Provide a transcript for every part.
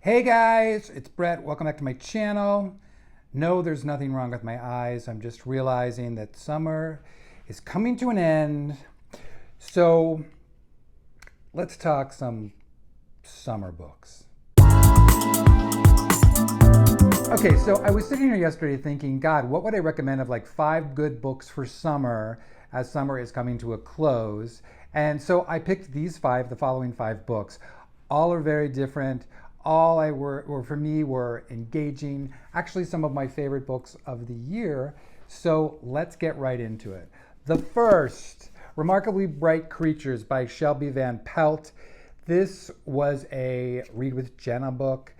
Hey guys, it's Brett. Welcome back to my channel. No, there's nothing wrong with my eyes. I'm just realizing that summer is coming to an end. So let's talk some summer books. Okay, so I was sitting here yesterday thinking, God, what would I recommend of like 5 good books for summer as summer is coming to a close? And so I picked the following 5 books. All are very different. All were for me were engaging. Actually, some of my favorite books of the year. So let's get right into it. The first, Remarkably Bright Creatures by Shelby Van Pelt. This was a Read with Jenna book.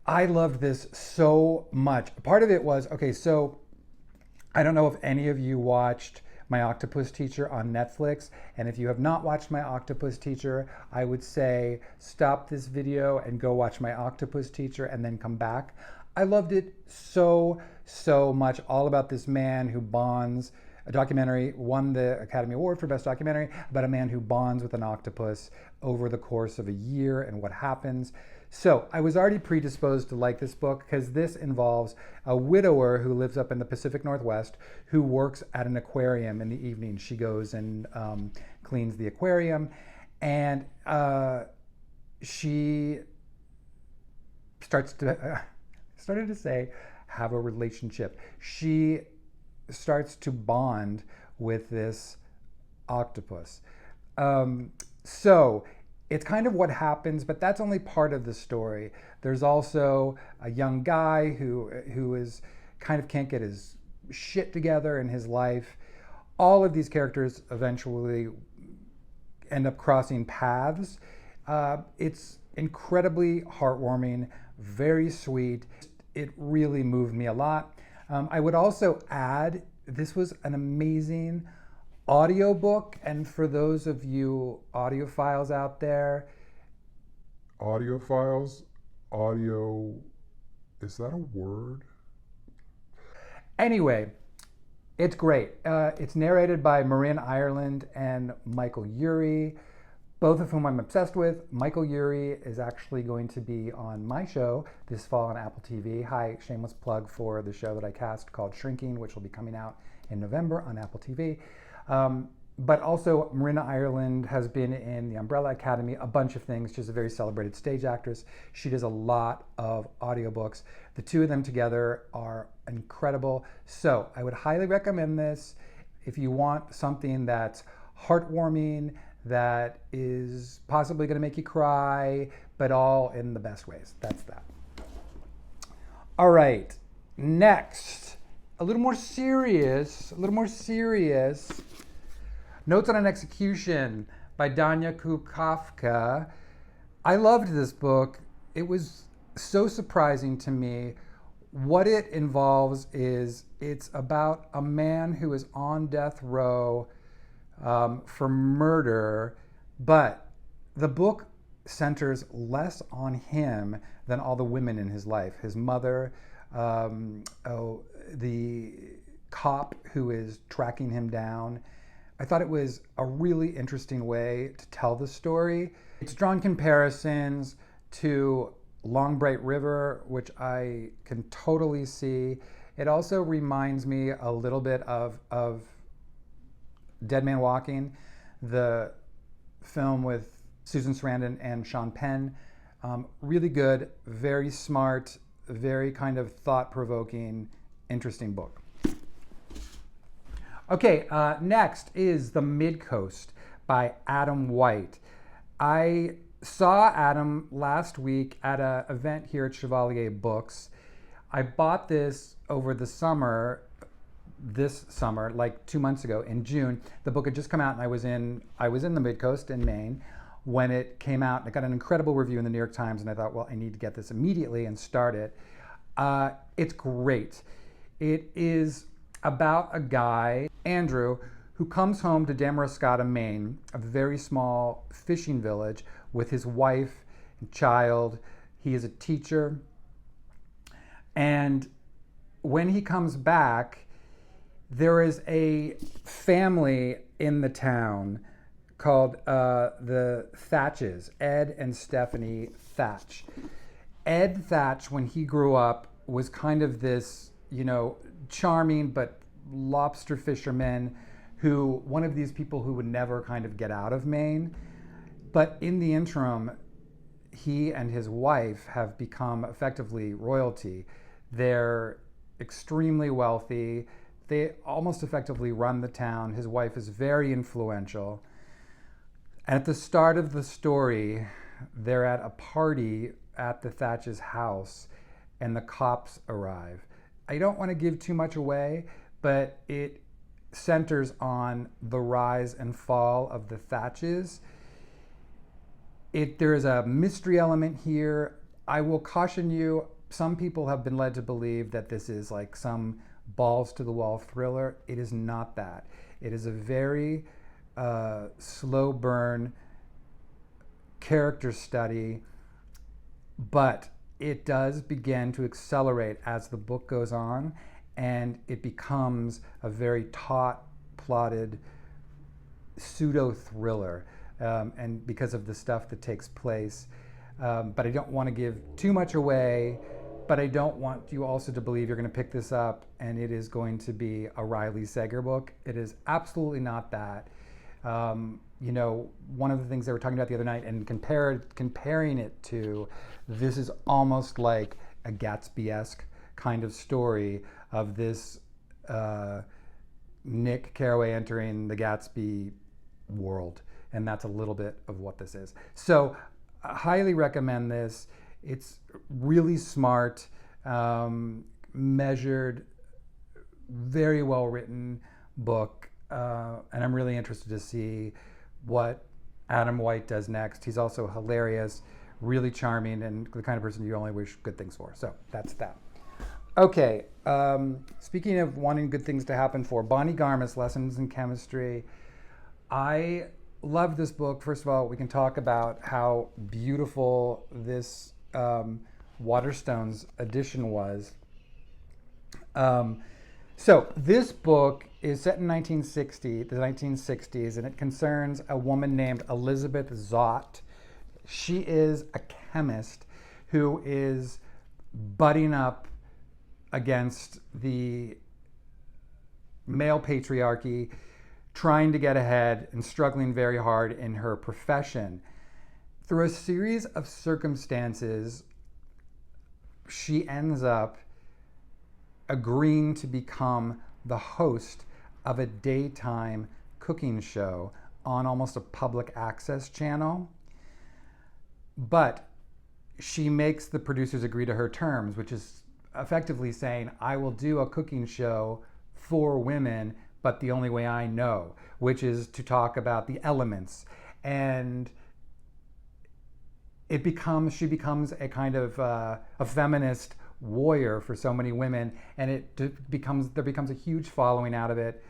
I loved this so much. Part of it was, okay, so I don't know if any of you watched My Octopus Teacher on Netflix. And if you have not watched My Octopus Teacher, I would say stop this video and go watch My Octopus Teacher and then come back. I loved it so much. All about this man who bonds. A documentary, won the Academy Award for Best Documentary, about a man who bonds with an octopus over the course of a year and what happens. So I was already predisposed to like this book because this involves a widower who lives up in the Pacific Northwest who works at an aquarium in the evening. She goes and cleans the aquarium, and she started to say, have a relationship. She starts to bond with this octopus. So it's kind of what happens, but that's only part of the story. There's also a young guy who is kind of can't get his shit together in his life. All of these characters eventually end up crossing paths. It's incredibly heartwarming, very sweet. It really moved me a lot. I would also add, this was an amazing audiobook, and for those of you audiophiles out there. Audiophiles? Audio, is that a word? Anyway, it's great. It's narrated by Marin Ireland and Michael Urie, both of whom I'm obsessed with. Michael Urie is actually going to be on my show this fall on Apple TV. Hi, shameless plug for the show that I cast called Shrinking, which will be coming out in November on Apple TV. But also, Marina Ireland has been in the Umbrella Academy, a bunch of things. She's a very celebrated stage actress. She does a lot of audiobooks. The two of them together are incredible. So I would highly recommend this if you want something that's heartwarming, that is possibly going to make you cry, but all in the best ways. That's that. All right, next, a little more serious. Notes on an Execution by Danya Kukafka. I loved this book. It was so surprising to me. What it involves is it's about a man who is on death row for murder, but the book centers less on him than all the women in his life. His mother, the cop who is tracking him down. I thought it was a really interesting way to tell the story. It's drawn comparisons to Long Bright River, which I can totally see. It also reminds me a little bit of Dead Man Walking, the film with Susan Sarandon and Sean Penn. Really good, very smart, very kind of thought-provoking, interesting book. Okay, next is The Midcoast by Adam White. I saw Adam last week at an event here at Chevalier Books. I bought this over the summer, like 2 months ago in June. The book had just come out, and I was in the Midcoast in Maine when it came out. And it got an incredible review in the New York Times, and I thought, well, I need to get this immediately and start it. It's great. It is about a guy, Andrew, who comes home to Damariscotta, Maine, a very small fishing village, with his wife and child. He is a teacher. And when he comes back, there is a family in the town called The Thatches, Ed and Stephanie Thatch. Ed Thatch, when he grew up, was kind of this, charming but lobster fisherman who, one of these people who would never kind of get out of Maine. But in the interim, he and his wife have become effectively royalty. They're extremely wealthy. They almost effectively run the town. His wife is very influential. And at the start of the story, they're at a party at the Thatch's house, and the cops arrive. I don't want to give too much away, but it centers on the rise and fall of the Thatches. There is a mystery element here. I will caution you, some people have been led to believe that this is like some balls to the wall thriller. It is not that. It is a very slow burn character study, but it does begin to accelerate as the book goes on, and it becomes a very taut, plotted pseudo thriller, and because of the stuff that takes place. But I don't want to give too much away, but I don't want you also to believe you're going to pick this up and it is going to be a Riley Sager book. It is absolutely not that. One of the things they were talking about the other night and comparing it to, this is almost like a Gatsby-esque kind of story of this Nick Carraway entering the Gatsby world. And that's a little bit of what this is. So I highly recommend this. It's really smart, measured, very well written book. And I'm really interested to see what Adam White does next. He's also hilarious, really charming, and the kind of person you only wish good things for. So that's that. Okay, speaking of wanting good things to happen for, Bonnie Garmus, Lessons in Chemistry. I love this book. First of all, we can talk about how beautiful this Waterstones edition was. So this book is set in the 1960s, and it concerns a woman named Elizabeth Zott. She is a chemist who is butting up against the male patriarchy, trying to get ahead and struggling very hard in her profession. Through a series of circumstances, she ends up agreeing to become the host of a daytime cooking show on almost a public access channel. But she makes the producers agree to her terms, which is effectively saying, I will do a cooking show for women, but the only way I know, which is to talk about the elements. And she becomes a kind of a feminist warrior for so many women, and there becomes a huge following out of it.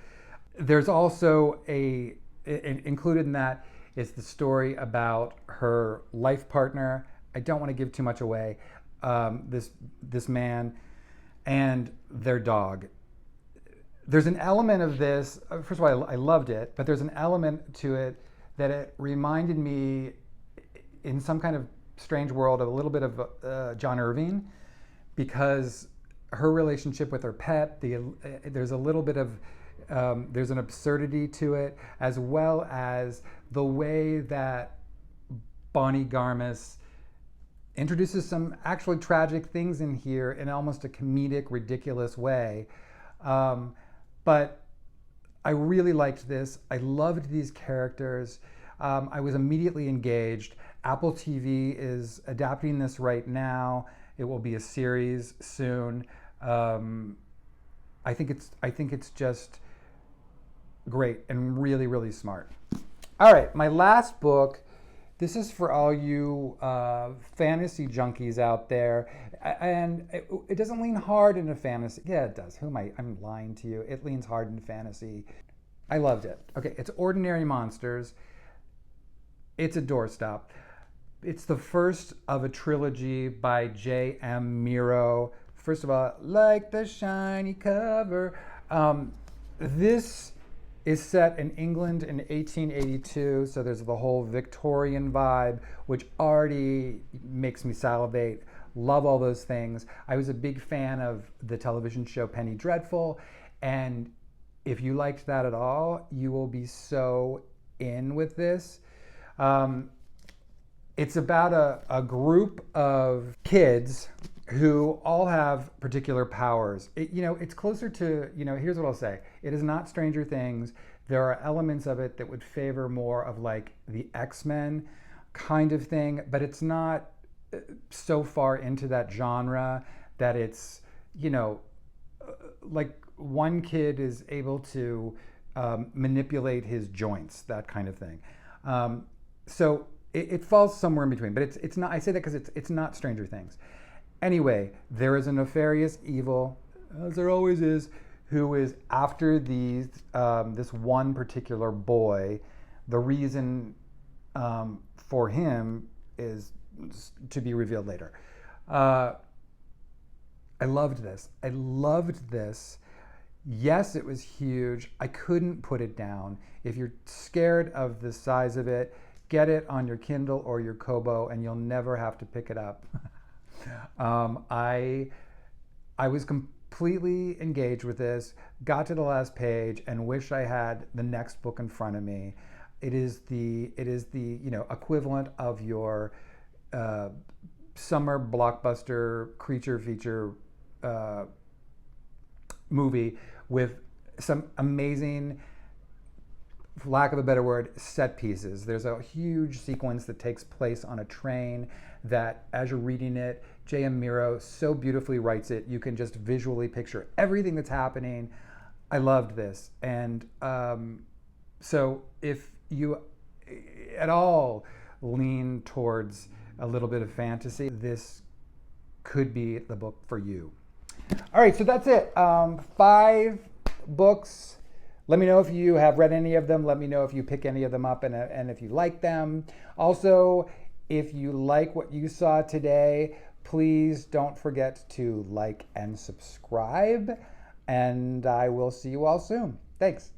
There's also included in that is the story about her life partner. I don't want to give too much away. This man and their dog. There's an element of this. First of all, I loved it, but there's an element to it that it reminded me, in some kind of strange world, of a little bit of John Irving, because her relationship with her pet, there's a little bit of, there's an absurdity to it, as well as the way that Bonnie Garmus introduces some actually tragic things in here in almost a comedic, ridiculous way. But I really liked this. I loved these characters. I was immediately engaged. Apple TV is adapting this right now. It will be a series soon. I think it's just great and really, really smart. All right, my last book. This is for all you fantasy junkies out there, and it doesn't lean hard into fantasy. Yeah, it does. I'm lying to you. It leans hard into fantasy. I loved it. Okay, it's Ordinary Monsters. It's a doorstop. It's the first of a trilogy by J.M. Miro. First of all, like the shiny cover. This is set in England in 1882, so there's the whole Victorian vibe, which already makes me salivate. Love all those things. I was a big fan of the television show Penny Dreadful, and if you liked that at all, you will be so in with this. Um, it's about a group of kids who all have particular powers. It's closer to, here's what I'll say. It is not Stranger Things. There are elements of it that would favor more of like the X-Men kind of thing, but it's not so far into that genre that it's, like one kid is able to manipulate his joints, that kind of thing. So it falls somewhere in between, but it's not. I say that because it's not Stranger Things. Anyway, there is a nefarious evil, as there always is, who is after this one particular boy. The reason for him is to be revealed later. I loved this. I loved this. Yes, it was huge. I couldn't put it down. If you're scared of the size of it, get it on your Kindle or your Kobo, and you'll never have to pick it up. I was completely engaged with this, got to the last page, and wish I had the next book in front of me. It is the equivalent of your summer blockbuster creature feature movie with some amazing, for lack of a better word, set pieces. There's a huge sequence that takes place on a train that, as you're reading it, J.M. Miro so beautifully writes it, you can just visually picture everything that's happening. I loved this. And so if you at all lean towards a little bit of fantasy, this could be the book for you. All right, so that's it. 5 books. Let me know if you have read any of them. Let me know if you pick any of them up and if you like them. Also, if you like what you saw today, please don't forget to like and subscribe. And I will see you all soon. Thanks.